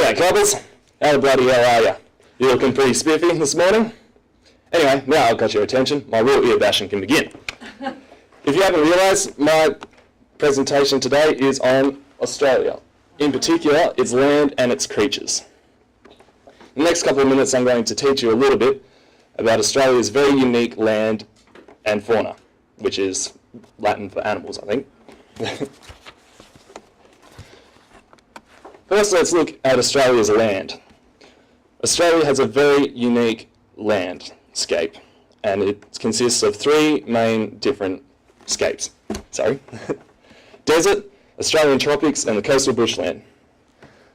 G'day clubbers, how the bloody hell are you? You looking pretty spiffy this morning? Anyway, now I've got your attention, my real ear bashing can begin. If you haven't realised, my presentation today is on Australia. In particular, its land and its creatures. In the next couple of minutes I'm going to teach you a little bit about Australia's very unique land and fauna, which is Latin for animals, I think. First, let's look at Australia's land. Australia has a very unique landscape, and it consists of three main different scapes. Desert, Australian tropics, and the coastal bushland.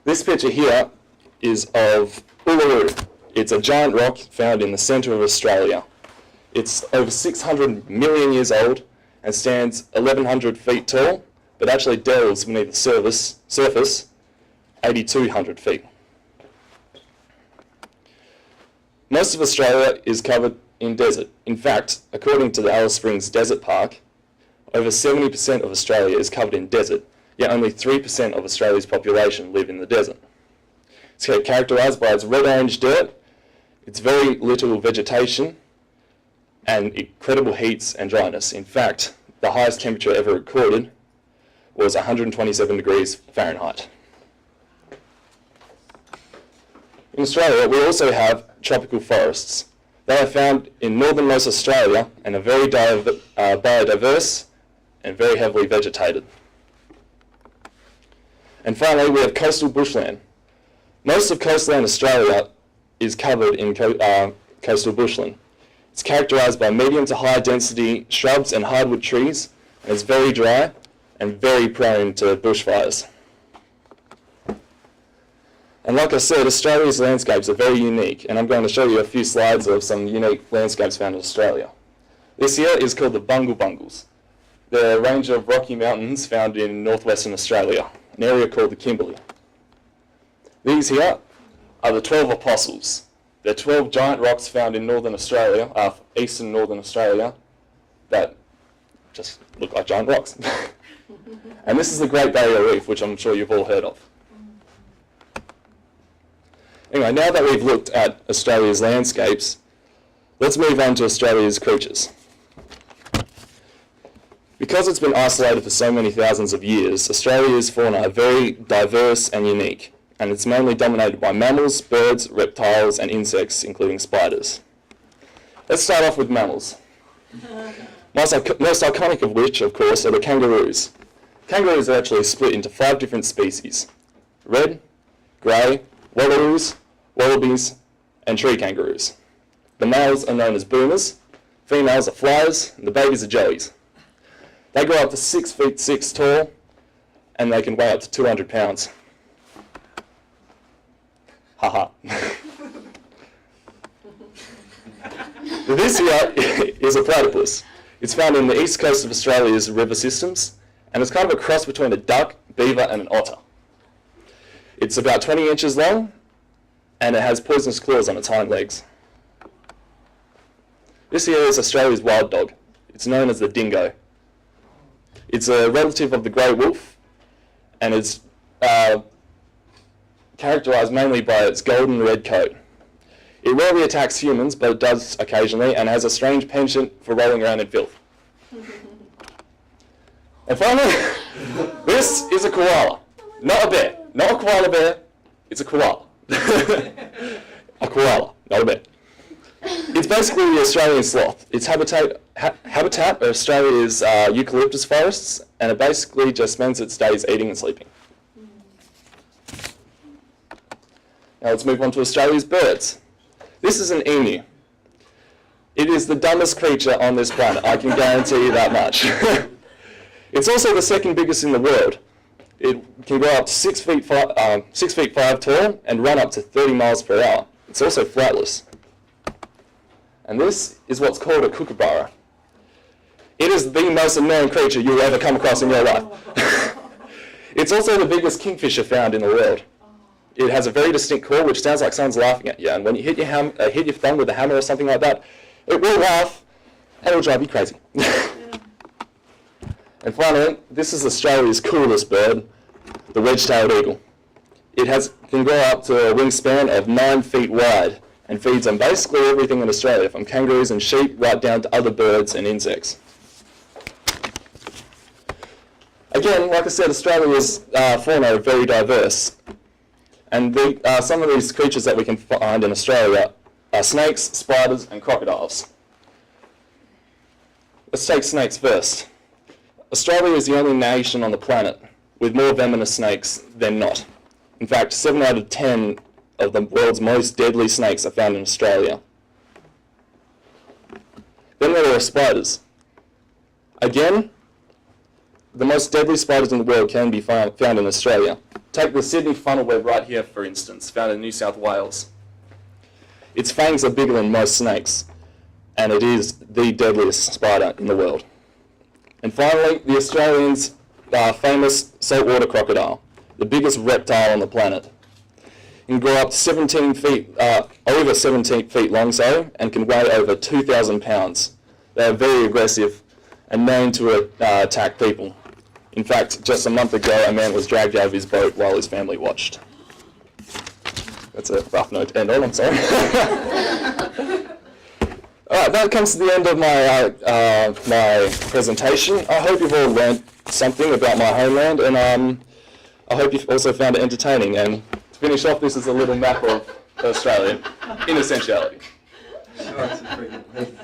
This picture here is of Uluru. It's a giant rock found in the centre of Australia. It's over 600 million years old and stands 1,100 feet tall, but actually delves beneath the surface 8,200 feet. Most of Australia is covered in desert. In fact, according to the Alice Springs Desert Park, over 70% of Australia is covered in desert, yet only 3% of Australia's population live in the desert. It's characterised by its red-orange dirt, its very little vegetation, and incredible heats and dryness. In fact, the highest temperature ever recorded was 127 degrees Fahrenheit. In Australia, we also have tropical forests. They are found in northernmost Australia and are very biodiverse and very heavily vegetated. And finally, we have coastal bushland. Most of coastline Australia is covered in coastal bushland. It's characterised by medium to high density shrubs and hardwood trees, and it's very dry and very prone to bushfires. And like I said, Australia's landscapes are very unique, and I'm going to show you a few slides of some unique landscapes found in Australia. This here is called the Bungle Bungles. They're a range of rocky mountains found in northwestern Australia, an area called the Kimberley. These here are the 12 Apostles. They're 12 giant rocks found in northern Australia, eastern northern Australia, that just look like giant rocks. And this is the Great Barrier Reef, which I'm sure you've all heard of. Anyway, now that we've looked at Australia's landscapes, let's move on to Australia's creatures. Because it's been isolated for so many thousands of years, Australia's fauna are very diverse and unique, and it's mainly dominated by mammals, birds, reptiles, and insects, including spiders. Let's start off with mammals. Most iconic of which, of course, are the kangaroos. Kangaroos are actually split into 5 different species: red, grey, wallaroos, wallabies, and tree kangaroos. The males are known as boomers, females are flyers, and the babies are joeys. They grow up to 6 feet 6 tall, and they can weigh up to 200 pounds. Haha. This here is a platypus. It's found in the east coast of Australia's river systems, and it's kind of a cross between a duck, beaver, and an otter. It's about 20 inches long, and it has poisonous claws on its hind legs. This here is Australia's wild dog. It's known as the dingo. It's a relative of the grey wolf, and it's characterised mainly by its golden red coat. It rarely attacks humans, but it does occasionally, and has a strange penchant for rolling around in filth. And finally, this is a koala. Not a bear. Not a koala bear. It's a koala. A koala, not a bear. It's basically the Australian sloth. Its habitat of Australia is eucalyptus forests, and it basically just spends its days eating and sleeping. Now let's move on to Australia's birds. This is an emu. It is the dumbest creature on this planet, I can guarantee you that much. It's also the second biggest in the world. It can grow up to 6 feet 5 tall and run up to 30 miles per hour. It's also flightless. And this is what's called a kookaburra. It is the most annoying creature you'll ever come across in your life. It's also the biggest kingfisher found in the world. It has a very distinct call, which sounds like someone's laughing at you. And when you hit your thumb with a hammer or something like that, it will laugh and it will drive you crazy. And finally, this is Australia's coolest bird, the wedge-tailed eagle. can grow up to a wingspan of 9 feet wide and feeds on basically everything in Australia, from kangaroos and sheep right down to other birds and insects. Again, like I said, Australia's fauna are very diverse, and some of these creatures that we can find in Australia are snakes, spiders, and crocodiles. Let's take snakes first. Australia is the only nation on the planet with more venomous snakes than not. In fact, 7 out of 10 of the world's most deadly snakes are found in Australia. Then there are spiders. Again, the most deadly spiders in the world can be found in Australia. Take the Sydney funnel web right here, for instance, found in New South Wales. Its fangs are bigger than most snakes, and it is the deadliest spider in the world. And finally, the Australians' famous saltwater crocodile, the biggest reptile on the planet. It can grow up to 17 feet, over 17 feet long, and can weigh over 2,000 pounds. They are very aggressive and known to attack people. In fact, just a month ago, a man was dragged out of his boat while his family watched. That's a rough note to end on, I'm sorry. Alright, that comes to the end of my presentation. I hope you've all learned something about my homeland, and I hope you've also found it entertaining. And to finish off, this is a little map of Australia, in essentiality. Oh, that's a pretty good